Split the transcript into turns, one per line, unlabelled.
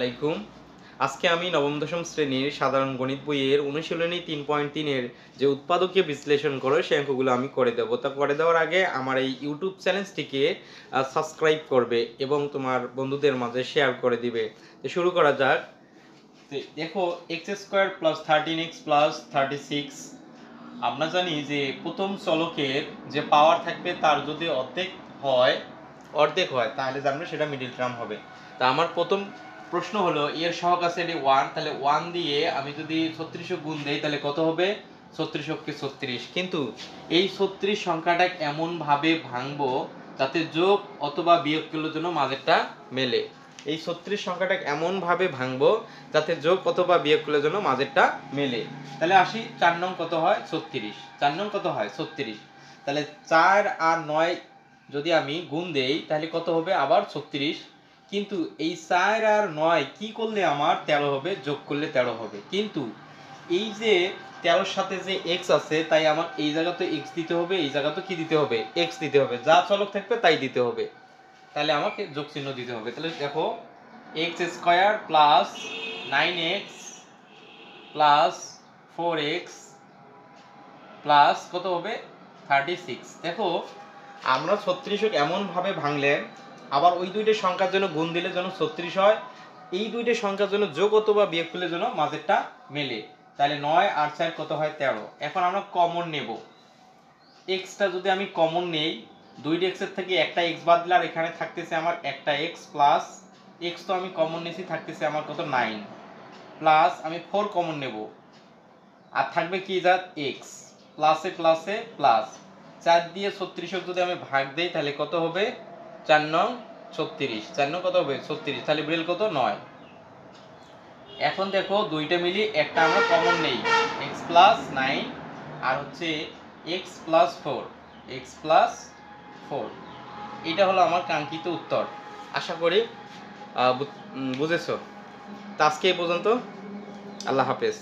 আলাইকুম। আজকে আমি নবম দশম শ্রেণীর সাধারণ গণিত বইয়ের অনুশীলনী 3.3 এর যে উৎপাদকীয় বিশ্লেষণ করো সেই অঙ্কগুলো আমি করে দেবো। তা করে দেওয়ার আগে আমার এই ইউটিউব চ্যানেলটিকে সাবস্ক্রাইব করবে এবং তোমার বন্ধুদের মাঝে শেয়ার করে দিবে। তো শুরু করা যাক। দেখো x² + 13x + 36, আমরা জানি যে প্রথম চলকের যে পাওয়ার থাকবে তার যদি অর্ধেক হয় তাহলে জানবে সেটা মিডল টার্ম হবে। তা আমার প্রথম প্রশ্ন হলো এর সহগ আছে এটি 1, তাহলে 1 দিয়ে আমি যদি 36 গুণ দেই তাহলে কত হবে? 36 কে 36। কিন্তু এই 36 সংখ্যাটা এমন ভাবে ভাঙবো যাতে যোগ অথবা বিয়োগ করলে যেন মাঝেরটা মেলে। এই 36 সংখ্যাটা এমন ভাবে ভাঙবো যাতে যোগ অথবা বিয়োগ করলে যেন মাঝেরটা মেলে। তাহলে আসি 4 নং কত হয়? 36। 4 নং কত হয়? 36। তাহলে 4 আর 9 যদি আমি গুণ দেই তাহলে কত হবে? আবার 36। কিন্তু এই 4 আর 9 কি করলে আমার 13 হবে? যোগ করলে 13 হবে। কিন্তু এই যে 13 এর সাথে যে x আছে তাই আমার এই জায়গাতে x দিতে হবে, এই জায়গাতে কি দিতে হবে? x দিতে হবে। যা চলক থাকবে তাই দিতে হবে। তাহলে আমাকে যোগ চিহ্ন দিতে হবে। তাহলে দেখো x² + 9x + 4x প্লাস কত হবে? 36। দেখো আমরা 36 এমন ভাবে ভাঙলে আবার ওই দুইটা সংখ্যার জন্য গুণ দিলে যেন 36 হয়, এই দুইটা সংখ্যার জন্য যোগ অথবা বিয়োগ করলে যেন মাঝেরটা মেলে। তাহলে 9 আর 4 কত হয়? 13। এখন আমরা কমন নেব। এক্সটা যদি আমি কমন নেই, দুইটা x এর থেকে একটা x বাদ দিলে আর এখানে থাকতেছে আমার একটা x প্লাস x তো আমি কমন নিয়েছি, থাকতেছে আমার কত? 9 প্লাস আমি 4 কমন নেব আর থাকবে কি? জাত x প্লাসে প্লাসে প্লাস 4 দিয়ে 36 যদি আমি ভাগ দেই তাহলে কত হবে? 4 নং 36। 4 নং কত হবে? 36। তাহলে বিড়াল কত? 9। এখন দেখো দুইটা মিলি একটা আমরা কমন নেই, x + 9 আর হচ্ছে x + 4, x + 4। এটা হলো আমার কাঙ্ক্ষিত উত্তর। আশা করি বুঝেছো। তো আজকে এই পর্যন্ত। আল্লাহ হাফেজ।